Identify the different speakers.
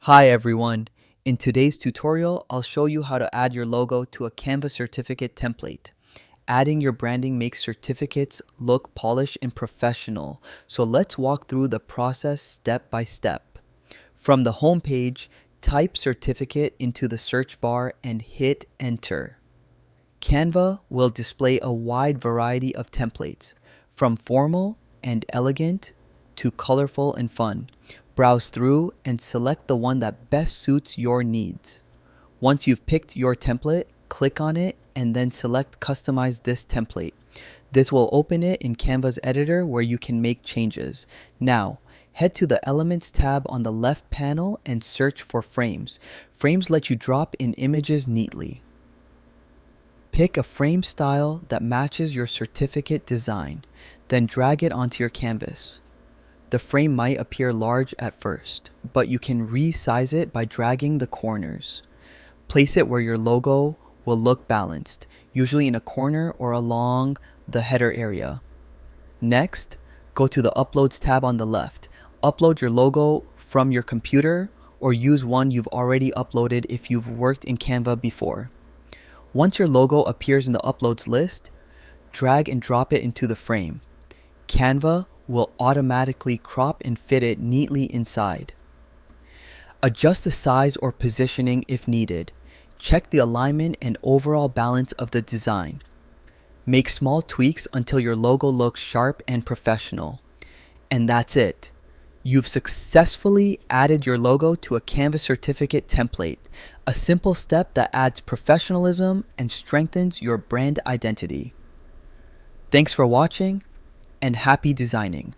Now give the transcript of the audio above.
Speaker 1: Hi everyone. In today's tutorial, I'll show you how to add your logo to a Canva certificate template. Adding your branding makes certificates look polished and professional. So let's walk through the process step by step. From the home page, type certificate into the search bar and hit enter. Canva will display a wide variety of templates, from formal and elegant to colorful and fun. Browse through and select the one that best suits your needs. Once you've picked your template, click on it and then select Customize this template. This will open it in Canva's editor where you can make changes. Now, head to the Elements tab on the left panel and search for frames. Frames let you drop in images neatly. Pick a frame style that matches your certificate design, then drag it onto your canvas. The frame might appear large at first, but you can resize it by dragging the corners. Place it where your logo will look balanced, usually in a corner or along the header area. Next, go to the Uploads tab on the left. Upload your logo from your computer or use one you've already uploaded if you've worked in Canva before. Once your logo appears in the Uploads list, drag and drop it into the frame. Canva will automatically crop and fit it neatly inside. Adjust the size or positioning if needed. Check the alignment and overall balance of the design. Make small tweaks until your logo looks sharp and professional. And that's it. You've successfully added your logo to a Canva certificate template, a simple step that adds professionalism and strengthens your brand identity. Thanks for watching, and happy designing.